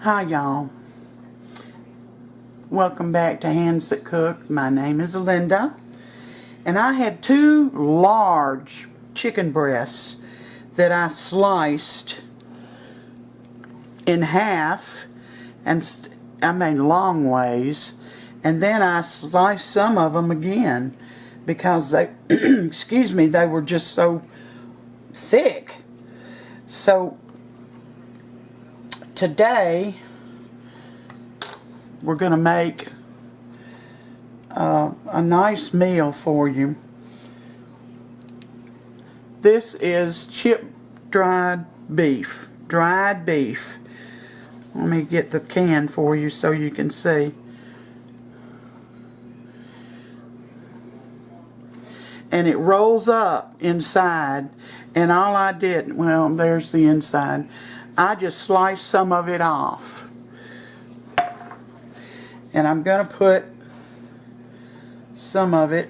Hi y'all, welcome back to Hands That Cook. My name is Linda, and I had two large chicken breasts that I sliced in half, and I made long ways, and then I sliced some of them again because they excuse me, they were just so thick. So today we're going to make a nice meal for you. This is chip dried beef. Let me get the can for you so you can see. And it rolls up inside, and all I did, well, there's the inside. I just sliced some of it off. And I'm going to put some of it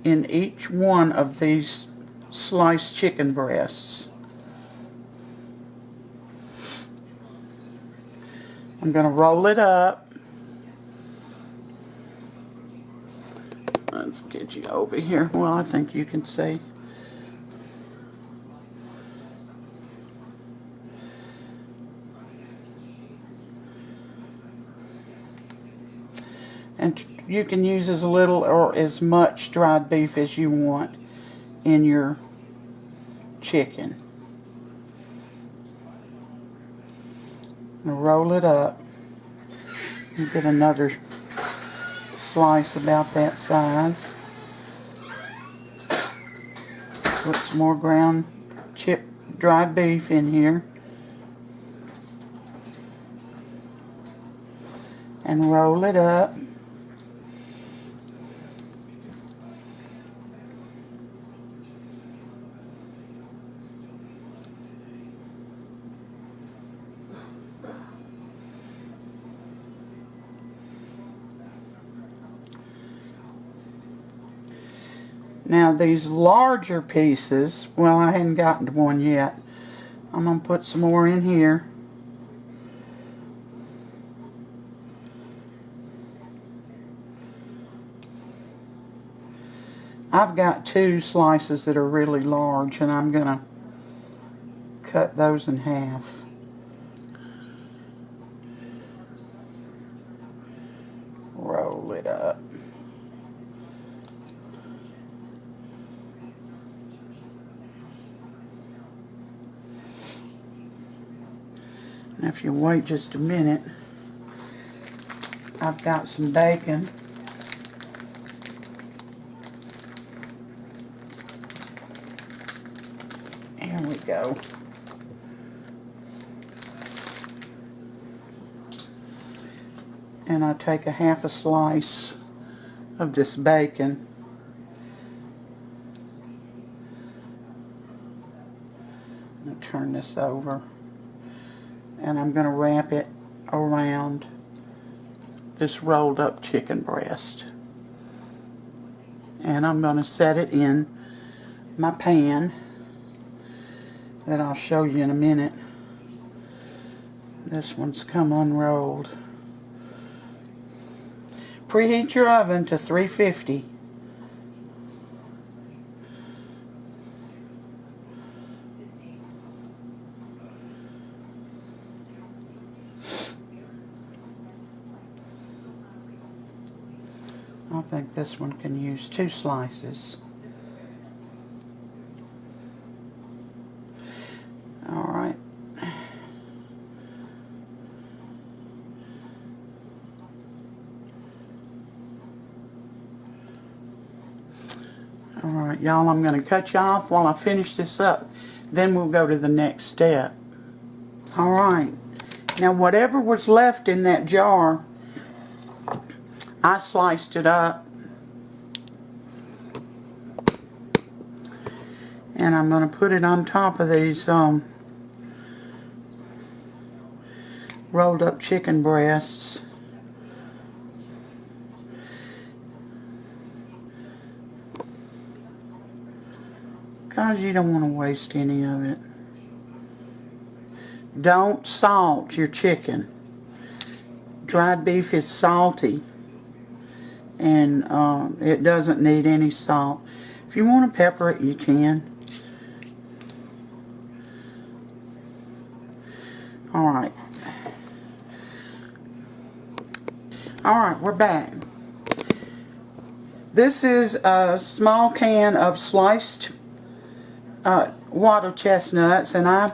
in each one of these sliced chicken breasts. I'm going to roll it up. Let's get you over here. Well, I think you can see. And you can use as little or as much dried beef as you want in your chicken. Roll it up. You get another slice about that size. Put some more ground dried beef in here. And roll it up. Now these larger pieces, well, I hadn't gotten to one yet. I'm going to put some more in here. I've got two slices that are really large, and I'm going to cut those in half. Roll it up. Now if you wait just a minute, I've got some bacon. Here we go. And I take a half a slice of this bacon. I'm going to turn this over. And I'm going to wrap it around this rolled up chicken breast. And I'm going to set it in my pan that I'll show you in a minute. This one's come unrolled. Preheat your oven to 350. I think this one can use 2 slices. Alright. Alright, y'all, I'm going to cut you off while I finish this up. Then we'll go to the next step. Alright. Now, whatever was left in that jar, I sliced it up, and I'm going to put it on top of these rolled up chicken breasts. Because you don't want to waste any of it. don't salt your chicken. Dried beef is salty, and it doesn't need any salt. If you want to pepper it, you can. Alright. Alright, we're back. This is a small can of sliced water chestnuts, and I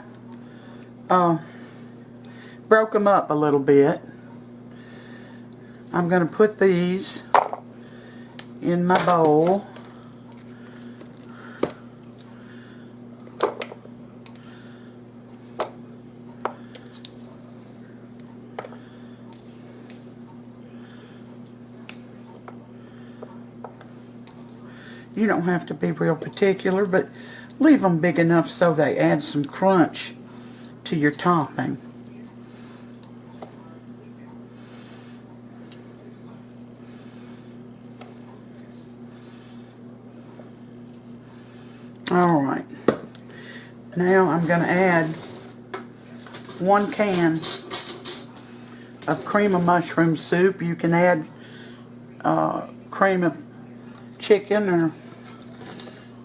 broke them up a little bit. I'm going to put these in my bowl. You don't have to be real particular, but leave them big enough so they add some crunch to your topping. Alright, now I'm going to add 1 can of cream of mushroom soup. You can add cream of chicken or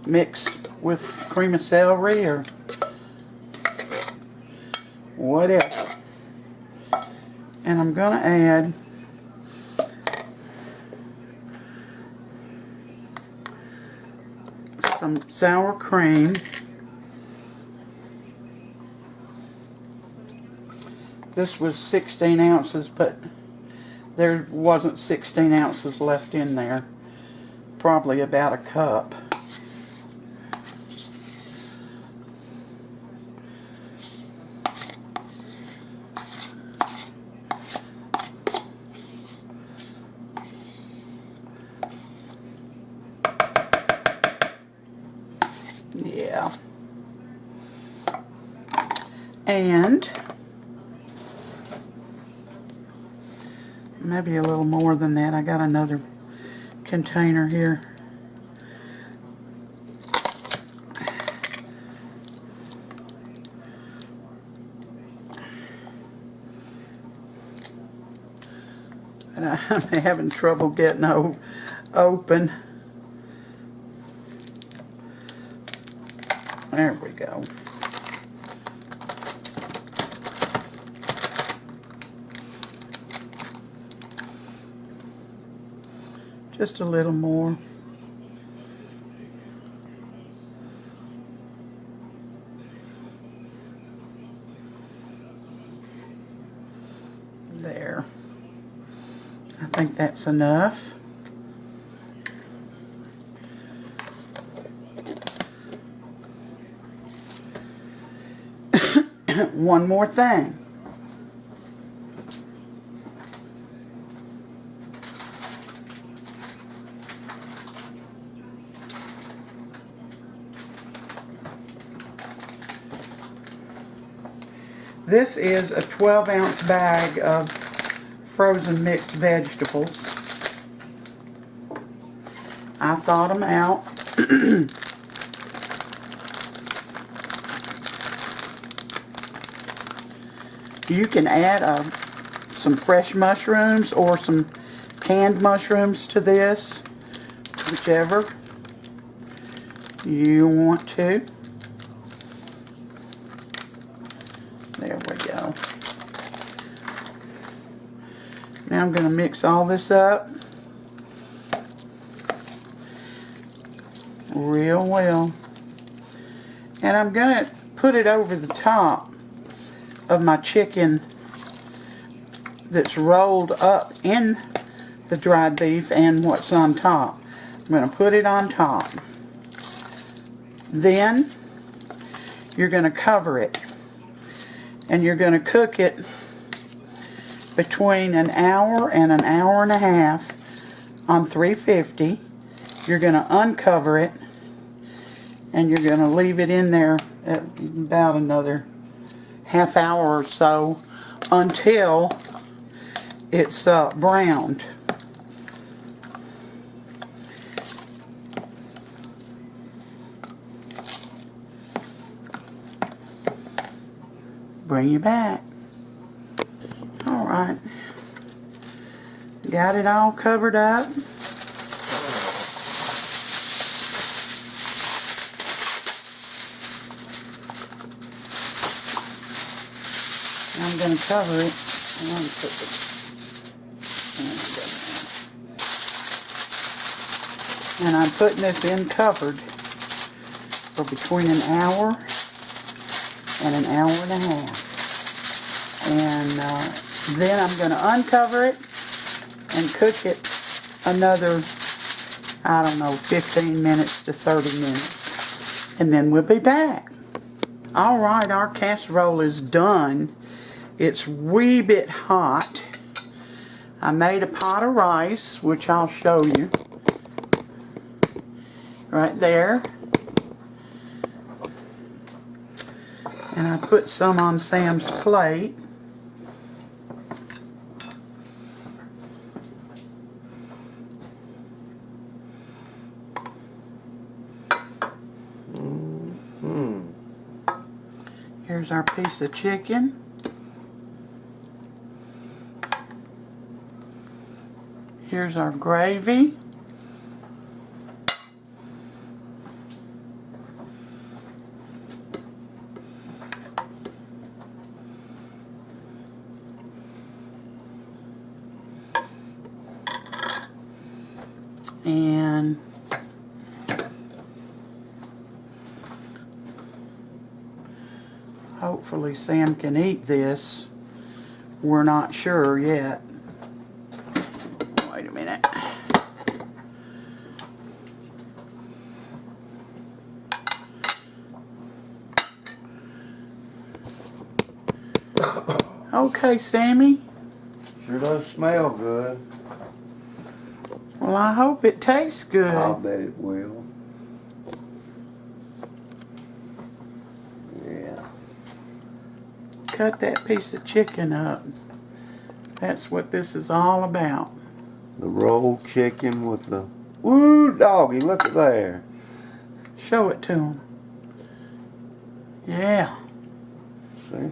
mixed with cream of celery or whatever. And I'm going to add some sour cream. This was 16 ounces, but there wasn't 16 ounces left in there. Probably about a cup. Yeah. And maybe a little more than that. I got another container here. And I'm having trouble getting open. There we go. Just a little more. There. I think that's enough. One more thing. This is a 12-ounce bag of frozen mixed vegetables. I thawed them out. You can add some fresh mushrooms or some canned mushrooms to this, whichever you want to. There we go. Now I'm going to mix all this up real well. And I'm going to put it over the top of my chicken that's rolled up in the dried beef and what's on top. I'm going to put it on top. Then you're going to cover it. And you're going to cook it between an hour and an hour and a half on 350. You're going to uncover it, and you're going to leave it in there at about another half hour or so until it's browned. bring you back. Alright. Got it all covered up. I'm going to cover it. And I'm putting this in covered for between an hour and an hour and a half. And then I'm going to uncover it and cook it another, I don't know, 15 minutes to 30 minutes. And then we'll be back. Alright, our casserole is done. It's a wee bit hot. I made a pot of rice, which I'll show you. Right there. And I put some on Sam's plate. Here's our piece of chicken. Here's our gravy. And hopefully Sam can eat this. We're not sure yet. Wait a minute. Okay, Sammy. Sure does smell good. Well, I hope it tastes good. I'll bet it will. Yeah. Cut that piece of chicken up. That's what this is all about. The rolled chicken with the... Woo, doggy, look at there. Show it to him. Yeah. See?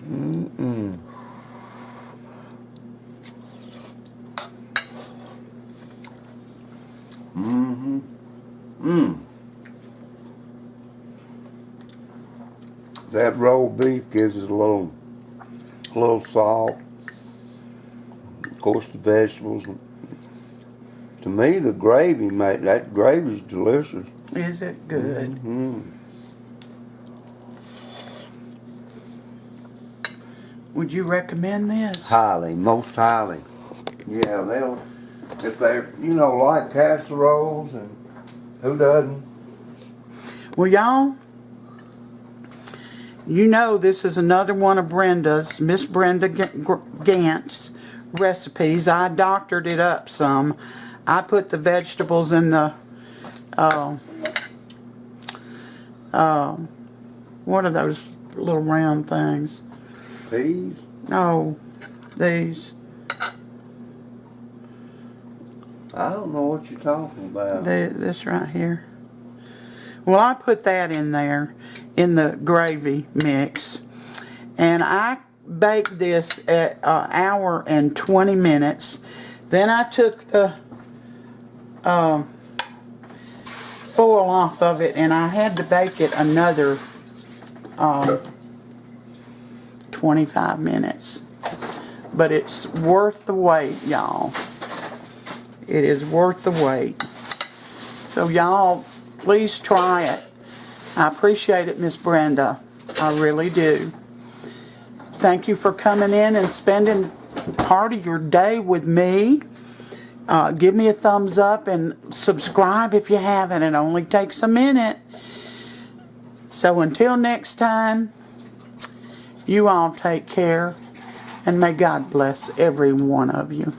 Mm-mm. Mm-hmm. Mmm. That rolled beef gives it a little salt. Of course, the vegetables. To me, the gravy, mate, that gravy's delicious. Is it good? Mm-hmm. Would you recommend this? Highly, most highly. Yeah, they'll, if they're, you know, like casseroles, and who doesn't? Well, y'all, you know this is another one of Brenda's, Miss Brenda Gant's recipes. I doctored it up some. I put the vegetables in the, what are those little round things? Peas? No, these. I don't know what you're talking about. This right here. Well, I put that in there, in the gravy mix. And I baked this at an hour and 20 minutes. Then I took the foil off of it, and I had to bake it another 25 minutes. But it's worth the wait, y'all. It is worth the wait. So y'all, please try it. I appreciate it, Miss Brenda. I really do. Thank you for coming in and spending part of your day with me. Give me a thumbs up and subscribe if you haven't. It only takes a minute. So until next time, you all take care, and may God bless every one of you.